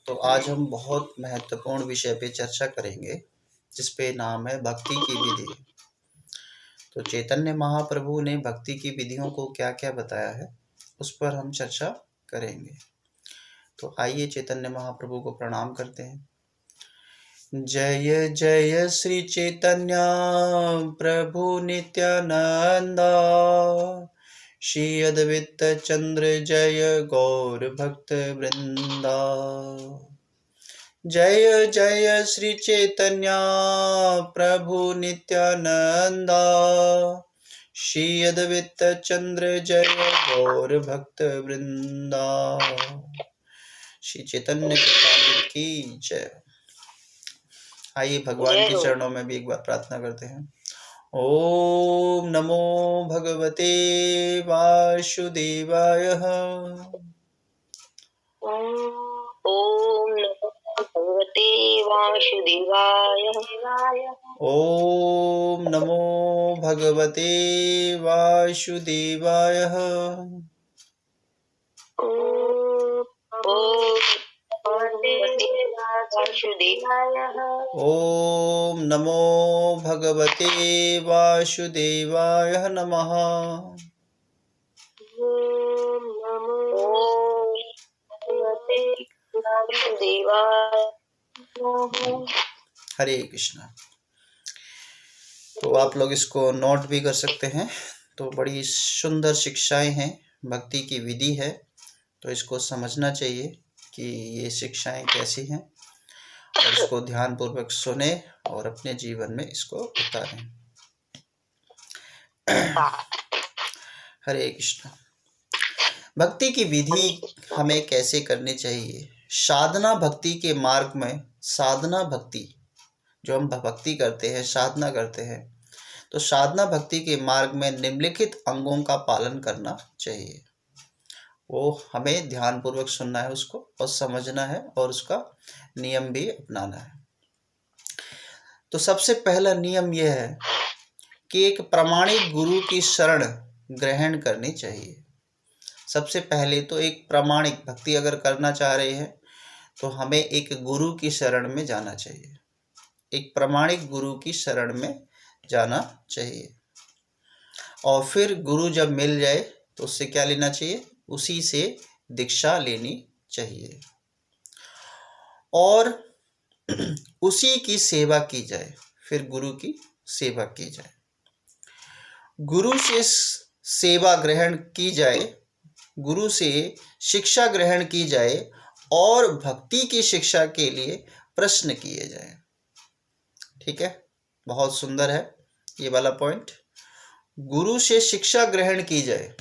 तो आज हम बहुत महत्वपूर्ण विषय पे चर्चा करेंगे, जिसपे नाम है भक्ति की विधि। तो चैतन्य महाप्रभु ने भक्ति की विधियों को क्या क्या बताया है, उस पर हम चर्चा करेंगे। तो आइए चैतन्य महाप्रभु को प्रणाम करते हैं। जय जय श्री चैतन्य प्रभु नित्यानंद, श्री अद्वैत चंद्र जय गौर भक्त वृंदा। जय जय श्री चैतन्य प्रभु नित्यानंद, श्री अद्वैत चंद्र जय गौर भक्त वृंदा। श्री चैतन्य चरितामृत की जय। आइए भगवान के चरणों में भी एक बार प्रार्थना करते हैं। ओम नमो भगवते वासुदेवाय। ओम नमो भगवते वासुदेवाय। ओम नमो भगवते वासुदेवाय। ओम नमो भगवते वासुदेवाय नमः। हरे कृष्णा। तो आप लोग इसको नोट भी कर सकते हैं। तो बड़ी सुंदर शिक्षाएं हैं, भक्ति की विधि है, तो इसको समझना चाहिए कि ये शिक्षाएं कैसी हैं, और इसको ध्यान पूर्वक सुने और अपने जीवन में इसको उतारें। हरे कृष्णा। भक्ति की विधि हमें कैसे करनी चाहिए? साधना भक्ति के मार्ग में, साधना भक्ति जो हम भक्ति करते हैं, साधना करते हैं, तो साधना भक्ति के मार्ग में निम्नलिखित अंगों का पालन करना चाहिए। वो हमें ध्यान पूर्वक सुनना है उसको, और समझना है, और उसका नियम भी अपनाना है। तो सबसे पहला नियम यह है कि एक प्रामाणिक गुरु की शरण ग्रहण करनी चाहिए। सबसे पहले तो एक प्रामाणिक भक्ति अगर करना चाह रहे हैं तो हमें एक गुरु की शरण में जाना चाहिए, एक प्रामाणिक गुरु की शरण में जाना चाहिए। और फिर गुरु जब मिल जाए तो उससे क्या लेना चाहिए? उसी से दीक्षा लेनी चाहिए और उसी की सेवा की जाए। फिर गुरु की सेवा की जाए, गुरु से सेवा ग्रहण की जाए, गुरु से शिक्षा ग्रहण की जाए, और भक्ति की शिक्षा के लिए प्रश्न किए जाए। ठीक है, बहुत सुंदर है ये वाला पॉइंट। गुरु से शिक्षा ग्रहण की जाए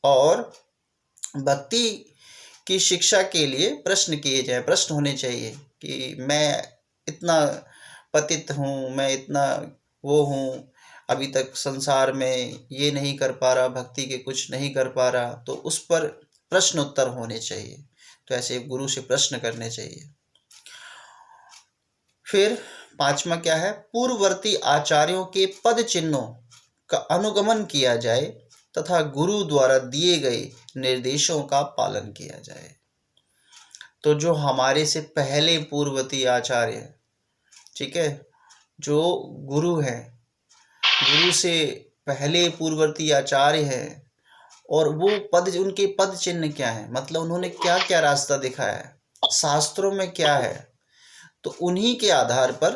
और भक्ति की शिक्षा के लिए प्रश्न किए जाए। प्रश्न होने चाहिए कि मैं इतना पतित हूँ, मैं इतना वो हूँ, अभी तक संसार में ये नहीं कर पा रहा, भक्ति के कुछ नहीं कर पा रहा, तो उस पर प्रश्न उत्तर होने चाहिए। तो ऐसे गुरु से प्रश्न करने चाहिए। फिर पांचवा क्या है? पूर्ववर्ती आचार्यों के पद चिन्हों का अनुगमन किया जाए तथा गुरु द्वारा दिए गए निर्देशों का पालन किया जाए। तो जो हमारे से पहले पूर्ववर्ती आचार्य, ठीक है, जो गुरु है, गुरु से पहले पूर्ववर्ती आचार्य है, और वो पद, उनके पद चिन्ह क्या है, मतलब उन्होंने क्या क्या रास्ता दिखाया है, शास्त्रों में क्या है, तो उन्हीं के आधार पर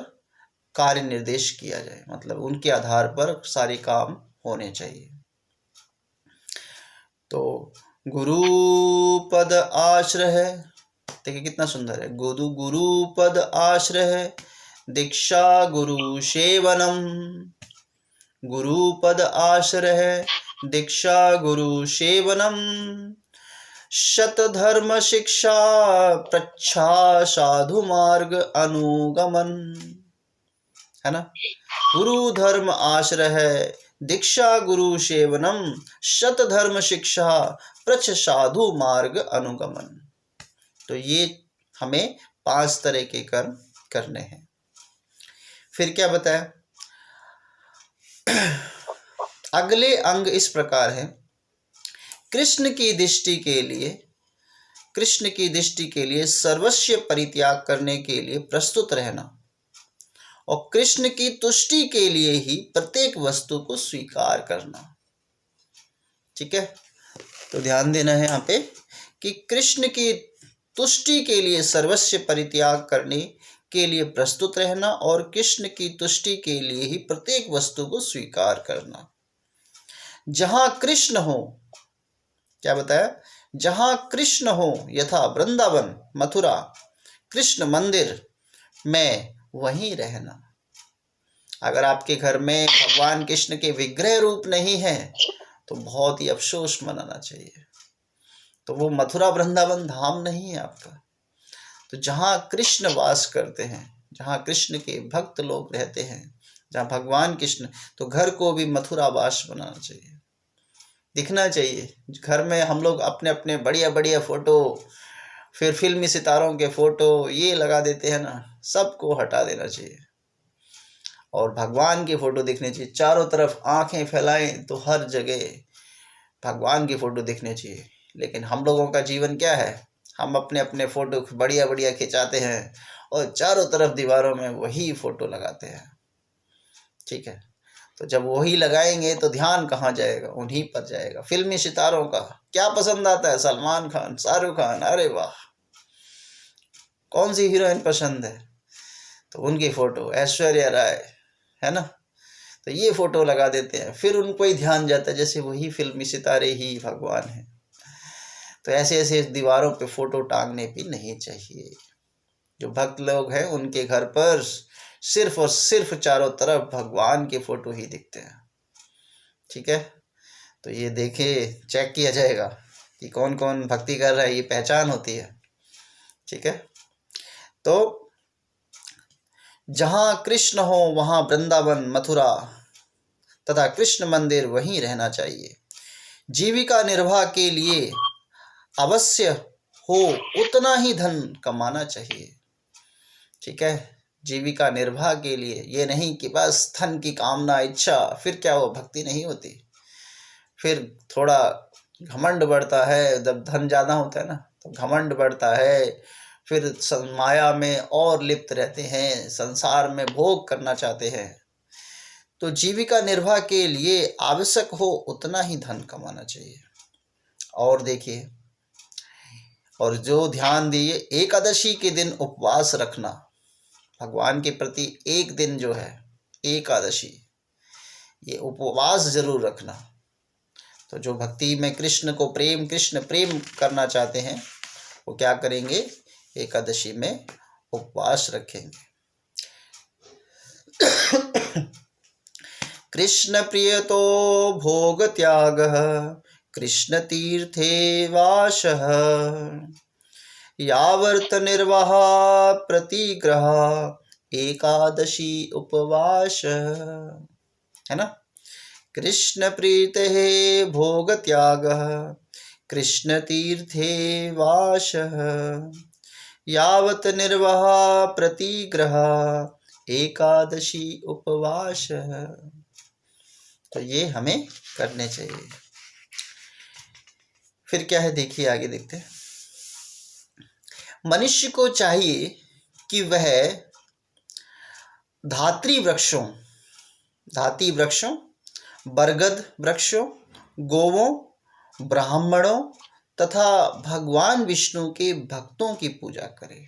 कार्य निर्देश किया जाए। मतलब उनके आधार पर सारे काम होने चाहिए। तो गुरु पद आश्रय, देखिए कितना सुंदर है। गुरु पद आश्रय दीक्षा गुरु सेवनम, गुरु पद आश्रय दीक्षा गुरु सेवनम, शत धर्म शिक्षा प्रच्छा साधु मार्ग अनुगमन, है ना। गुरु धर्म आश्रय दीक्षा गुरु सेवनम, शत धर्म शिक्षा प्रच्छ साधु मार्ग अनुगमन। तो ये हमें 5 तरह के कर्म करने हैं। फिर क्या बताया? अगले अंग इस प्रकार है। कृष्ण की दृष्टि के लिए कृष्ण की दृष्टि के लिए सर्वस्व परित्याग करने के लिए प्रस्तुत रहना और कृष्ण की तुष्टि के लिए ही प्रत्येक वस्तु को स्वीकार करना। ठीक है, तो ध्यान देना है यहाँ पे कि कृष्ण की तुष्टि के लिए सर्वस्व परित्याग करने के लिए प्रस्तुत रहना और कृष्ण की तुष्टि के लिए ही प्रत्येक वस्तु को स्वीकार करना। जहां कृष्ण हो, क्या बताया, जहां कृष्ण हो, यथा वृंदावन मथुरा कृष्ण मंदिर में वहीं रहना। अगर आपके घर में भगवान कृष्ण के विग्रह रूप नहीं है तो बहुत ही अफसोस मनाना चाहिए, तो वो मथुरा वृंदावन धाम नहीं है आपका। तो जहाँ कृष्ण वास करते हैं, जहाँ कृष्ण के भक्त लोग रहते हैं, जहाँ भगवान कृष्ण, तो घर को भी मथुरा वास बनाना चाहिए, दिखना चाहिए। घर में हम लोग अपने अपने बढ़िया बढ़िया फोटो, फिर फिल्मी सितारों के फोटो ये लगा देते हैं ना, सबको हटा देना चाहिए और भगवान की फोटो दिखनी चाहिए। चारों तरफ आंखें फैलाएं तो हर जगह भगवान की फोटो दिखनी चाहिए। लेकिन हम लोगों का जीवन क्या है, हम अपने अपने फोटो बढ़िया बढ़िया खिंचाते हैं और चारों तरफ दीवारों में वही फोटो लगाते हैं। ठीक है, तो जब वही लगाएंगे तो ध्यान कहाँ जाएगा, उन्हीं पर जाएगा। फिल्मी सितारों का क्या पसंद आता है, सलमान खान, शाहरुख खान, अरे वाह, कौन सी हीरोइन पसंद है, तो उनकी फोटो, ऐश्वर्या राय है ना, तो ये फोटो लगा देते हैं, फिर उनको ही ध्यान जाता है जैसे वही फिल्मी सितारे ही भगवान हैं। तो ऐसे ऐसे दीवारों पे फोटो टांगने भी नहीं चाहिए। जो भक्त लोग हैं उनके घर पर सिर्फ और सिर्फ चारों तरफ भगवान के फोटो ही दिखते हैं। ठीक है, तो ये देखे चेक किया जाएगा कि कौन कौन भक्ति कर रहा है, ये पहचान होती है। ठीक है, तो जहाँ कृष्ण हो वहाँ वृंदावन मथुरा तथा कृष्ण मंदिर वहीं रहना चाहिए। जीविका निर्वाह के लिए अवश्य हो उतना ही धन कमाना चाहिए। ठीक है, जीविका निर्वाह के लिए, ये नहीं कि बस धन की कामना इच्छा, फिर क्या वो भक्ति नहीं होती। फिर थोड़ा घमंड बढ़ता है, जब धन ज़्यादा होता है ना तो घमंड बढ़ता है, फिर माया में और लिप्त रहते हैं, संसार में भोग करना चाहते हैं। तो जीविका निर्वाह के लिए आवश्यक हो उतना ही धन कमाना चाहिए। और देखिए, और जो ध्यान दिए, एकादशी के दिन उपवास रखना, भगवान के प्रति एक दिन जो है एकादशी, ये उपवास जरूर रखना। तो जो भक्ति में कृष्ण को प्रेम, कृष्ण प्रेम करना चाहते हैं वो क्या करेंगे, एकादशी में उपवास रखेंगे। कृष्ण प्रियतो भोग त्याग कृष्ण तीर्थे वासः यावर्त निर्वाह प्रतिग्रह एकादशी उपवास, है ना। कृष्ण प्रीते भोग त्याग कृष्ण तीर्थे वासः यावत निर्वाह प्रतिग्रह एकादशी उपवास। तो ये हमें करने चाहिए। फिर क्या है, देखिए आगे देखते हैं। मनुष्य को चाहिए कि वह धात्री वृक्षों, बरगद वृक्षों, गोवों, ब्राह्मणों तथा भगवान विष्णु के भक्तों की पूजा करे।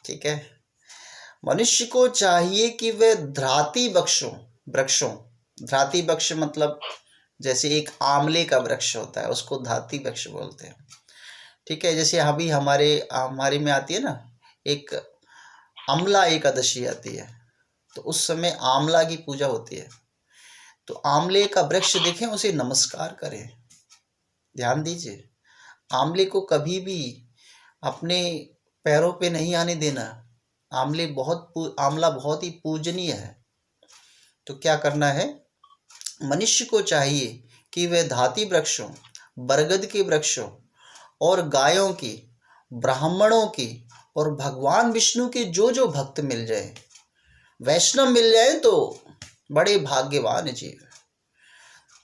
ठीक है, मनुष्य को चाहिए कि वह धात्री वृक्षों, धात्री वृक्ष मतलब जैसे एक आंवले का वृक्ष होता है उसको धात्री वृक्ष बोलते हैं। ठीक है, जैसे अभी हमारे में आती है ना एक अमला एकादशी आती है, तो उस समय आंवला की पूजा होती है। तो आंवले का वृक्ष देखें, उसे नमस्कार करें, ध्यान दीजिए। आंवले को कभी भी अपने पैरों पे नहीं आने देना। आंवला बहुत ही पूजनीय है। तो क्या करना है, मनुष्य को चाहिए कि वह धात्री वृक्षों, बरगद के वृक्षों और गायों की, ब्राह्मणों की और भगवान विष्णु के जो भक्त मिल जाए, वैष्णव मिल जाए तो बड़े भाग्यवान जीव।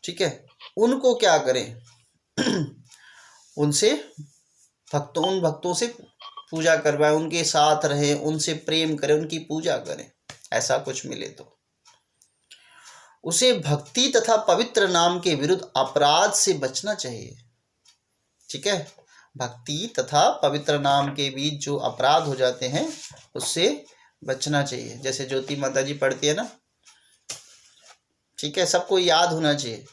ठीक है, उनको क्या करें, उनसे उन भक्तों से पूजा करवाएं, उनके साथ रहें, उनसे प्रेम करें, उनकी पूजा करें, ऐसा कुछ मिले तो उसे भक्ति तथा पवित्र नाम के विरुद्ध अपराध से बचना चाहिए। ठीक है, भक्ति तथा पवित्र नाम के बीच जो अपराध हो जाते हैं उससे बचना चाहिए। जैसे ज्योति माता जी पढ़ती है ना, ठीक है, सबको याद होना चाहिए।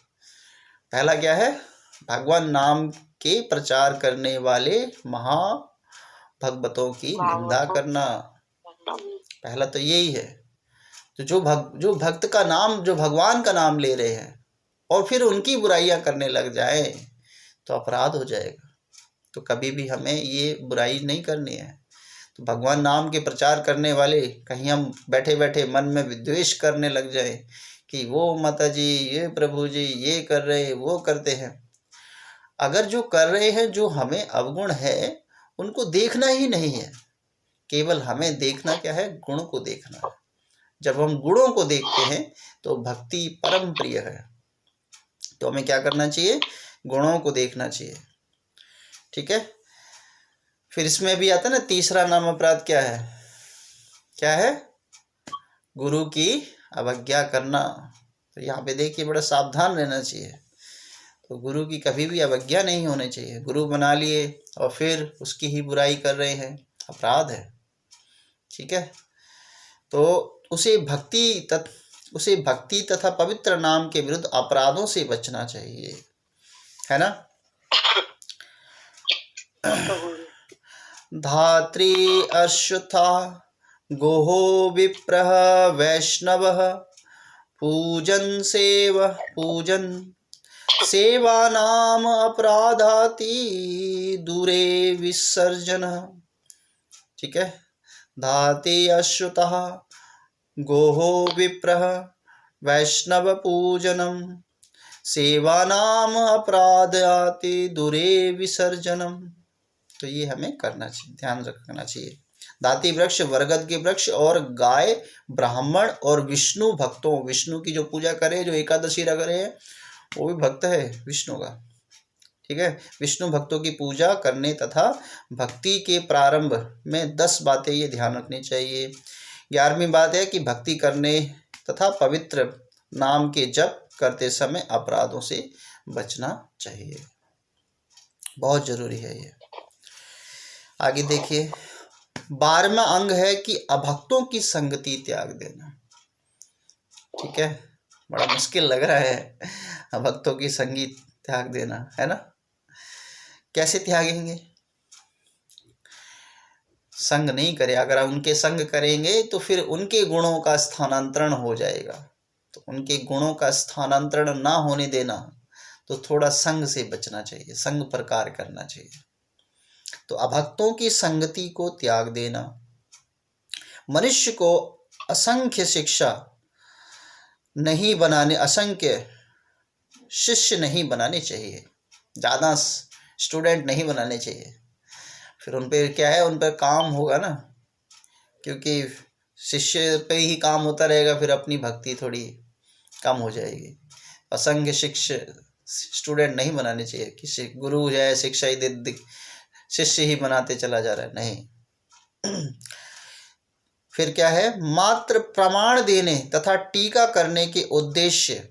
पहला क्या है, भगवान नाम के प्रचार करने वाले महाभगवतों की निंदा करना, पहला तो यही है। तो जो भक्त का नाम, जो भगवान का नाम ले रहे हैं और फिर उनकी बुराइयां करने लग जाए तो अपराध हो जाएगा। तो कभी भी हमें ये बुराई नहीं करनी है। तो भगवान नाम के प्रचार करने वाले, कहीं हम बैठे बैठे मन में विद्वेष करने लग जाए कि वो माता जी, ये प्रभु जी ये कर रहे, वो करते हैं। अगर जो कर रहे हैं, जो हमें अवगुण है, उनको देखना ही नहीं है। केवल हमें देखना क्या है, गुण को देखना है। जब हम गुणों को देखते हैं तो भक्ति परम प्रिय है। तो हमें क्या करना चाहिए, गुणों को देखना चाहिए। ठीक है, फिर इसमें भी आता है ना, तीसरा नाम अपराध क्या है, क्या है, गुरु की अवज्ञा करना। तो यहाँ पे देखिए बड़ा सावधान रहना चाहिए। तो गुरु की कभी भी अवज्ञा नहीं होनी चाहिए। गुरु बना लिए और फिर उसकी ही बुराई कर रहे हैं, अपराध है। ठीक है, तो उसे भक्ति तथा पवित्र नाम के विरुद्ध अपराधों से बचना चाहिए, है ना। धात्री अश्वत्था गोहो विप्रः वैष्णवः पूजन सेवानाम अपराधाति दूरे विसर्जन। ठीक है, धाति अश्वतः गोहो विप्रः वैष्णव पूजनम सेवानाम अपराधाति दूरे विसर्जनम। तो ये हमें करना चाहिए, ध्यान रखना चाहिए। दाती वृक्ष, बरगद के वृक्ष और गाय, ब्राह्मण और विष्णु भक्तों, विष्णु की जो पूजा करे, जो एकादशी रख रहे हैं, वो भी भक्त है विष्णु का। ठीक है, विष्णु भक्तों की पूजा करने तथा भक्ति के प्रारंभ में 10 बातें ये ध्यान रखनी चाहिए। 11वीं बात है कि भक्ति करने तथा पवित्र नाम के जप करते समय अपराधों से बचना चाहिए, बहुत जरूरी है ये। आगे देखिए, 12वां अंग है कि अभक्तों की संगति त्याग देना। ठीक है, बड़ा मुश्किल लग रहा है अभक्तों की संगति त्याग देना, है ना। कैसे त्यागेंगे, संग नहीं करे। अगर आप उनके संग करेंगे तो फिर उनके गुणों का स्थानांतरण हो जाएगा। तो उनके गुणों का स्थानांतरण ना होने देना, तो थोड़ा संग से बचना चाहिए, संग प्रकार करना चाहिए। तो अभक्तों की संगति को त्याग देना। मनुष्य को असंख्य शिष्य नहीं बनाने चाहिए, ज़्यादा स्टूडेंट नहीं बनाने चाहिए। फिर उन पर क्या है, उन पर काम होगा ना, क्योंकि शिष्य पे ही काम होता रहेगा, फिर अपनी भक्ति थोड़ी कम हो जाएगी। असंख्य स्टूडेंट नहीं बनाने चाहिए कि गुरु है शिक्षा ही दे, शिष्य ही बनाते चला जा रहा है, नहीं। फिर क्या है, मात्र प्रमाण देने तथा टीका करने के उद्देश्य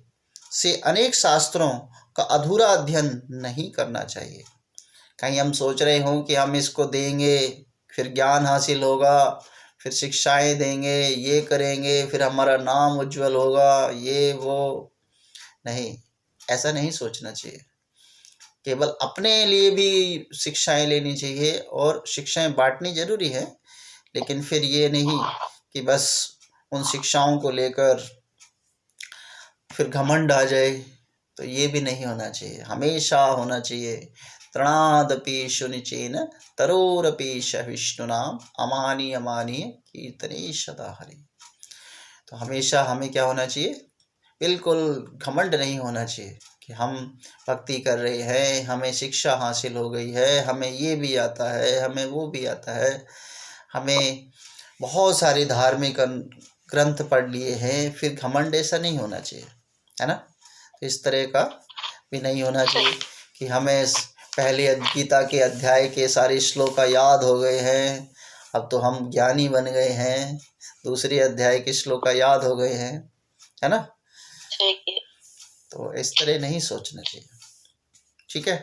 से अनेक शास्त्रों का अधूरा अध्ययन नहीं करना चाहिए। कहीं हम सोच रहे हों कि हम इसको देंगे फिर ज्ञान हासिल होगा, फिर शिक्षाएं देंगे, ये करेंगे, फिर हमारा नाम उज्जवल होगा, ये वो, नहीं, ऐसा नहीं सोचना चाहिए। केवल अपने लिए भी शिक्षाएं लेनी चाहिए और शिक्षाएं बांटनी जरूरी है, लेकिन फिर ये नहीं कि बस उन शिक्षाओं को लेकर फिर घमंड आ जाए, तो ये भी नहीं होना चाहिए। हमेशा होना चाहिए तृणादपि शुनिचेन तरोरपि विष्णुनाम अमानीय अमानीय कीर्तने सदा हरि। तो हमेशा हमें क्या होना चाहिए, बिल्कुल घमंड नहीं होना चाहिए कि हम भक्ति कर रहे हैं, हमें शिक्षा हासिल हो गई है, हमें ये भी आता है, हमें वो भी आता है, हमें बहुत सारे धार्मिक ग्रंथ पढ़ लिए हैं, फिर घमंड ऐसा नहीं होना चाहिए, है ना। तो इस तरह का भी नहीं होना चाहिए कि हमें पहले गीता के अध्याय के सारे श्लोक याद हो गए हैं, अब तो हम ज्ञानी बन गए हैं, दूसरे अध्याय के श्लोक याद हो गए हैं, है ना। ठीक है। तो इस तरह नहीं सोचना चाहिए, ठीक है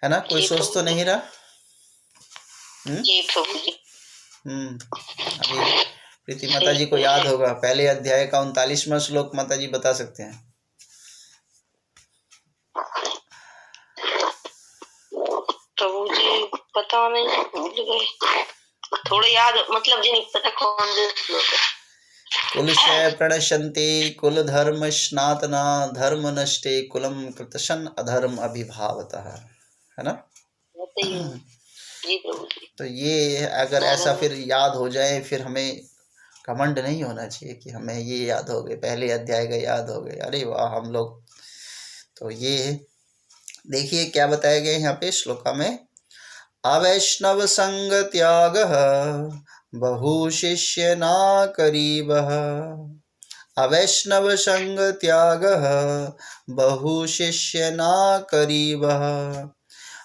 ना। कोई जी सोच तो प्रभु जी। नहीं रहा। जी प्रभु जी। अभी प्रीति माता जी को याद होगा, पहले अध्याय का 39वां श्लोक माता जी बता सकते हैं। प्रभु जी पता नहीं, भूल गए, थोड़े याद, मतलब जी नहीं पता कौन से श्लोक है। कुलशय प्रणश्यन्ते कुल धर्म स्नातना धर्म नष्टे कुलम कृतशन अधर्म अभिभावतः, है ना। जी प्रभु जी। तो ये अगर ऐसा फिर याद हो जाए, फिर हमें घमंड नहीं होना चाहिए कि हमें ये याद हो गए, पहले अध्याय का याद हो गए, अरे वाह हम लोग। तो ये देखिए क्या बताया गया यहाँ पे श्लोका में, अवैष्णव संग त्याग बहु शिष्य ना करीबः, अवैष्णव संग त्याग बहु शिष्य ना करीबः,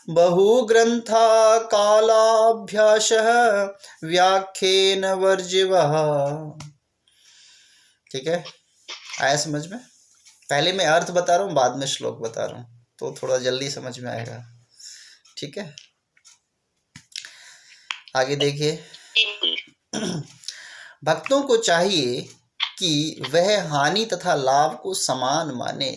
बहु ग्रंथा कालाभ्यास व्याख्येन वर्जिवः। ठीक है, आया समझ में। पहले मैं अर्थ बता रहा हूँ, बाद में श्लोक बता रहा हूँ, तो थोड़ा जल्दी समझ में आएगा। ठीक है, आगे देखिए। भक्तों को चाहिए कि वह हानि तथा लाभ को समान माने।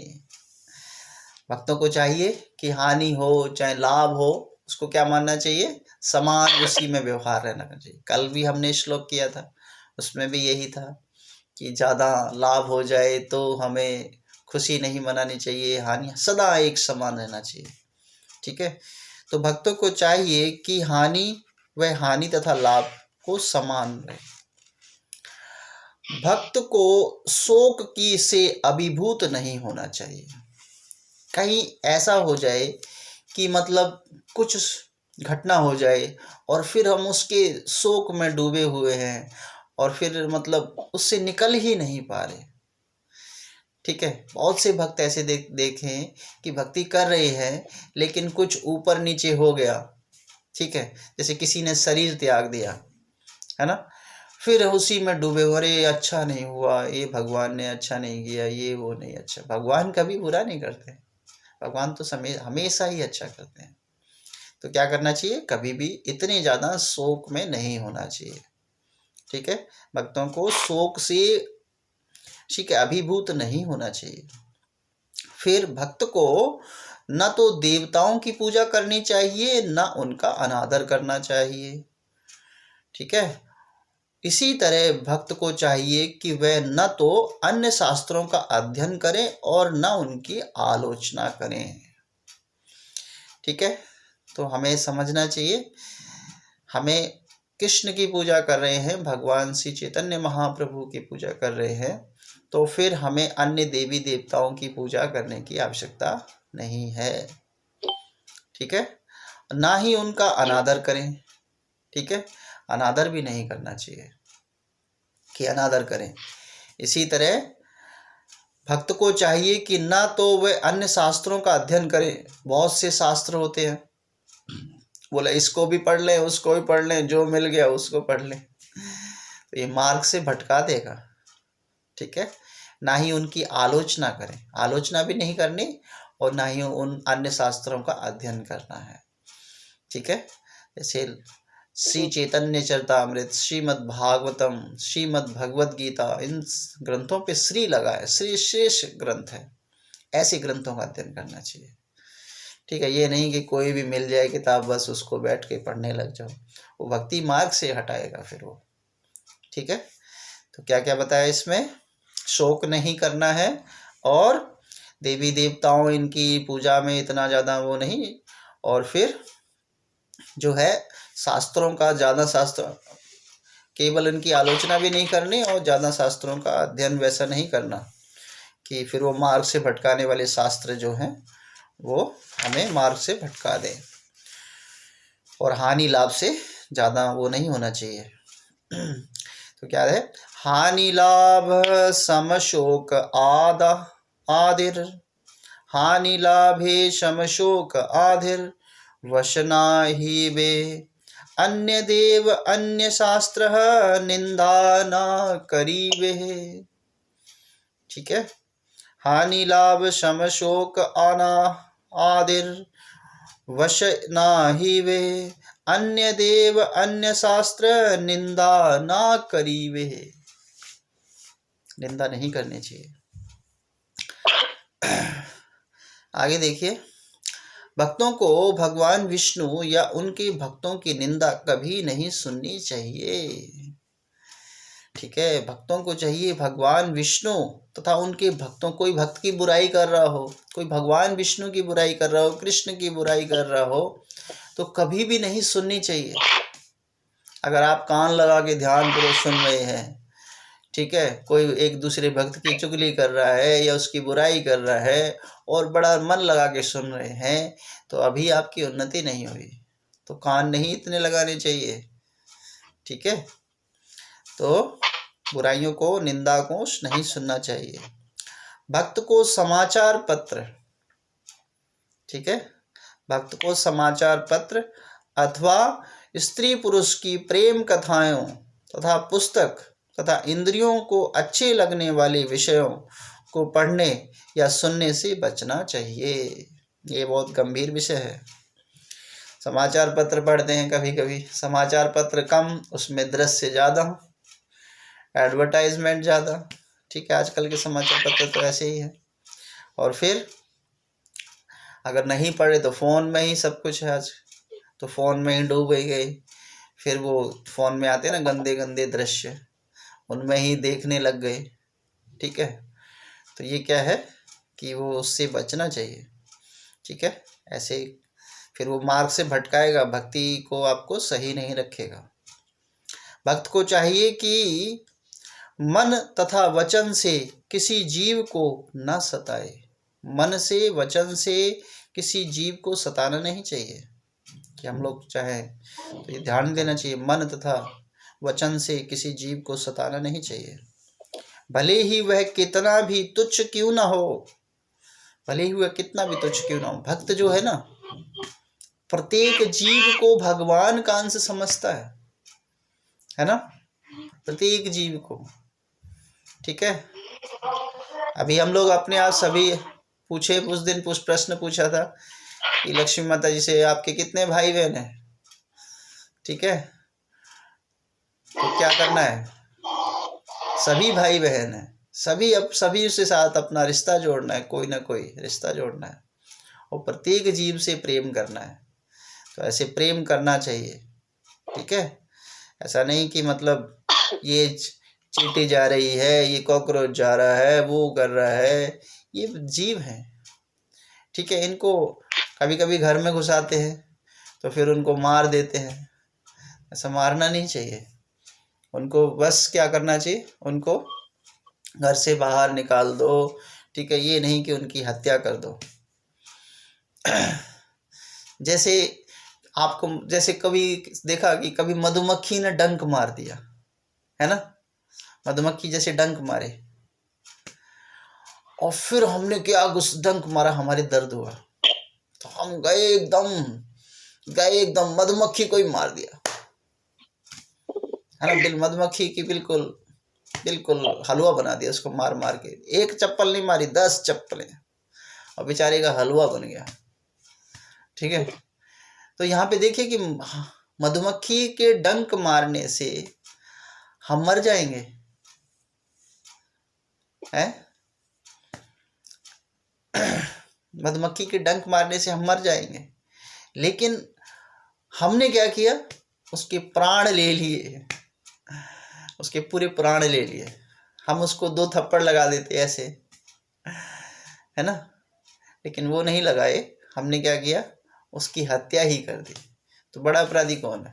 भक्तों को चाहिए कि हानि हो चाहे लाभ हो, उसको क्या मानना चाहिए, समान, उसी में व्यवहार रहना चाहिए। कल भी हमने श्लोक किया था, उसमें भी यही था कि ज़्यादा लाभ हो जाए तो हमें खुशी नहीं मनानी चाहिए, हानि सदा एक समान रहना चाहिए। ठीक है, तो भक्तों को चाहिए कि हानि तथा लाभ को समान रहे। भक्त को शोक की से अभिभूत नहीं होना चाहिए। कहीं ऐसा हो जाए कि मतलब कुछ घटना हो जाए और फिर हम उसके शोक में डूबे हुए हैं और फिर मतलब उससे निकल ही नहीं पा रहे। ठीक है, बहुत से भक्त ऐसे देखें कि भक्ति कर रहे हैं लेकिन कुछ ऊपर नीचे हो गया। ठीक है, जैसे किसी ने शरीर त्याग दिया, है ना, फिर उसी में डूबे, अरे अच्छा नहीं हुआ, ये भगवान ने अच्छा नहीं किया, ये वो नहीं अच्छा। भगवान कभी बुरा नहीं करते, भगवान तो हमेशा ही अच्छा करते हैं। तो क्या करना चाहिए, कभी भी इतने ज़्यादा शोक में नहीं होना चाहिए। ठीक है, भक्तों को शोक से, ठीक है, अभिभूत नहीं होना चाहिए। फिर भक्त को न तो देवताओं की पूजा करनी चाहिए, न उनका अनादर करना चाहिए। ठीक है, इसी तरह भक्त को चाहिए कि वह न तो अन्य शास्त्रों का अध्ययन करें और न उनकी आलोचना करें। ठीक है, तो हमें समझना चाहिए, हमें कृष्ण की पूजा कर रहे हैं, भगवान श्री चैतन्य महाप्रभु की पूजा कर रहे हैं, तो फिर हमें अन्य देवी देवताओं की पूजा करने की आवश्यकता नहीं है। ठीक है, ना ही उनका अनादर करें। ठीक है, अनादर भी नहीं करना चाहिए कि अनादर करें। इसी तरह भक्त को चाहिए कि ना तो वे अन्य शास्त्रों का अध्ययन करें। बहुत से शास्त्र होते हैं, बोला इसको भी पढ़ लें उसको भी पढ़ लें, जो मिल गया उसको पढ़ लें, तो ये मार्ग से भटका देगा। ठीक है, ना ही उनकी आलोचना करें, आलोचना भी नहीं करनी, और ना ही उन अन्य शास्त्रों का अध्ययन करना है। ठीक है, जैसे श्री चैतन्य चरितामृत, श्रीमद् भागवतम, श्रीमद् भगवद गीता, इन ग्रंथों पे श्री लगा है, श्री शेष ग्रंथ है, ऐसे ग्रंथों का अध्ययन करना चाहिए। ठीक है, ये नहीं कि कोई भी मिल जाए किताब बस उसको बैठ के पढ़ने लग जाओ, वो भक्ति मार्ग से हटाएगा फिर वो। ठीक है, तो क्या क्या बताया इसमें, शोक नहीं करना है, और देवी देवताओं इनकी पूजा में इतना ज़्यादा वो नहीं, और फिर जो है शास्त्रों का ज़्यादा, शास्त्र केवल इनकी आलोचना भी नहीं करनी, और ज़्यादा शास्त्रों का अध्ययन वैसा नहीं करना कि फिर वो मार्ग से भटकाने वाले शास्त्र जो हैं वो हमें मार्ग से भटका दें, और हानि लाभ से ज़्यादा वो नहीं होना चाहिए। तो क्या है, हानि लाभ समशोक आदिर, हानि लाभे शम शोक आधिर वशना ही वे अन्य देव अन्य शास्त्र निंदा ना करीवे। ठीक है, हानि लाभ शम शोक आना आदिर वश नाही वे अन्य देव अन्य शास्त्र निंदा ना करीवे। निंदा नहीं करनी चाहिए। आगे देखिए, भक्तों को भगवान विष्णु या उनके भक्तों की निंदा कभी नहीं सुननी चाहिए। ठीक है, भक्तों को चाहिए भगवान विष्णु तथा उनके भक्तों, कोई भक्त की बुराई कर रहा हो, कोई भगवान विष्णु की बुराई कर रहा हो, कृष्ण की बुराई कर रहा हो, तो कभी भी नहीं सुननी चाहिए। अगर आप कान लगा के ध्यानपूर्वक सुन रहे हैं, ठीक है, कोई एक दूसरे भक्त की चुगली कर रहा है या उसकी बुराई कर रहा है और बड़ा मन लगा के सुन रहे हैं, तो अभी आपकी उन्नति नहीं हुई। तो कान नहीं इतने लगाने चाहिए। ठीक है, तो बुराइयों को, निंदा को नहीं सुनना चाहिए। भक्त को समाचार पत्र, ठीक है, भक्त को समाचार पत्र अथवा स्त्री पुरुष की प्रेम कथाओं तथा पुस्तक तथा इंद्रियों को अच्छे लगने वाले विषयों को पढ़ने या सुनने से बचना चाहिए। ये बहुत गंभीर विषय है। समाचार पत्र पढ़ते हैं कभी कभी, समाचार पत्र कम, उसमें दृश्य ज़्यादा, एडवर्टाइजमेंट ज़्यादा। ठीक है, आजकल के समाचार पत्र तो ऐसे ही है। और फिर अगर नहीं पढ़े तो फ़ोन में ही सब कुछ है आज, तो फ़ोन में ही डूब गई। फिर वो फ़ोन में आते हैं ना गंदे गंदे दृश्य, उनमें ही देखने लग गए। ठीक है, तो ये क्या है कि वो उससे बचना चाहिए। ठीक है, ऐसे फिर वो मार्ग से भटकाएगा, भक्ति को आपको सही नहीं रखेगा। भक्त को चाहिए कि मन तथा वचन से किसी जीव को न सताए। मन से, वचन से किसी जीव को सताना नहीं चाहिए कि हम लोग चाहें, तो ये ध्यान देना चाहिए, मन तथा वचन से किसी जीव को सताना नहीं चाहिए, भले ही वह कितना भी तुच्छ क्यों ना हो। भले ही वह कितना भी तुच्छ क्यों ना हो। भक्त जो है ना, प्रत्येक जीव को भगवान का अंश समझता है ना, प्रत्येक जीव को। ठीक है, अभी हम लोग अपने आप सभी पूछे, उस दिन प्रश्न पूछा था कि लक्ष्मी माता जी से आपके कितने भाई बहन हैं। ठीक है, तो क्या करना है, सभी भाई बहन हैं, सभी से साथ अपना रिश्ता जोड़ना है, कोई ना कोई रिश्ता जोड़ना है और प्रत्येक जीव से प्रेम करना है। तो ऐसे प्रेम करना चाहिए। ठीक है, ऐसा नहीं कि मतलब ये चींटी जा रही है, ये कॉकरोच जा रहा है, वो कर रहा है, ये जीव हैं। ठीक है, इनको कभी कभी घर में घुसाते हैं तो फिर उनको मार देते हैं। ऐसा मारना नहीं चाहिए उनको, बस क्या करना चाहिए, उनको घर से बाहर निकाल दो। ठीक है, ये नहीं कि उनकी हत्या कर दो। जैसे आपको, जैसे कभी देखा कि कभी मधुमक्खी ने डंक मार दिया है ना, मधुमक्खी जैसे डंक मारे और फिर हमने क्या डंक मारा, हमारे दर्द हुआ तो हम गए एकदम मधुमक्खी को ही मार दिया है ना, मधुमक्खी की बिल्कुल हलवा बना दिया उसको मार मार के। एक चप्पल नहीं मारी, 10 चप्पलें, और बेचारे का हलवा बन गया। ठीक है, तो यहाँ पे देखिए कि मधुमक्खी के डंक मारने से हम मर जाएंगे हैं? मधुमक्खी के डंक मारने से हम मर जाएंगे, लेकिन हमने क्या किया, उसके प्राण ले लिए, उसके पूरे प्राण ले लिए। हम उसको 2 थप्पड़ लगा देते ऐसे, है ना, लेकिन वो नहीं लगाए, हमने क्या किया, उसकी हत्या ही कर दी। तो बड़ा अपराधी कौन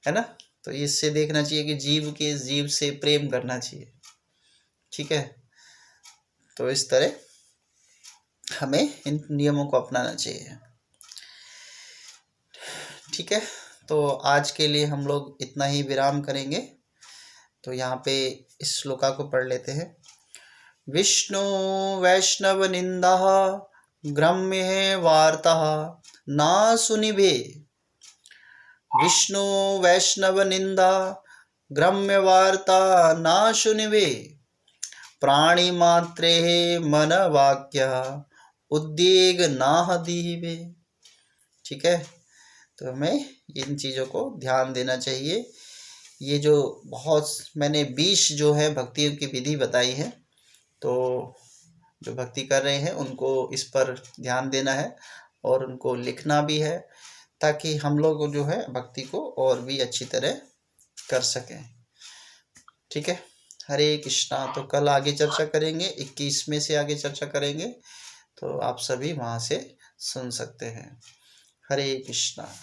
है ना। तो इससे देखना चाहिए कि जीव से प्रेम करना चाहिए। ठीक है, तो इस तरह हमें इन नियमों को अपनाना चाहिए। ठीक है, तो आज के लिए हम लोग इतना ही विराम करेंगे। तो यहाँ पे इस श्लोका को पढ़ लेते हैं। विष्णु वैष्णव निंदा ग्राम्य वार्ता ना सुनिभे। विष्णु वैष्णव निंदा ग्राम्य वार्ता ना सुनिभे। प्राणी मात्रे मन वाक्य उद्वेग नाह दीवे। ठीक है, तो हमें इन चीज़ों को ध्यान देना चाहिए। ये जो बहुत मैंने 20 जो है भक्तियों की विधि बताई है, तो जो भक्ति कर रहे हैं उनको इस पर ध्यान देना है और उनको लिखना भी है, ताकि हम लोग जो है भक्ति को और भी अच्छी तरह कर सकें। ठीक है, हरे कृष्णा। तो कल आगे चर्चा करेंगे, 21 में से आगे चर्चा करेंगे, तो आप सभी वहाँ से सुन सकते हैं। हरे कृष्णा।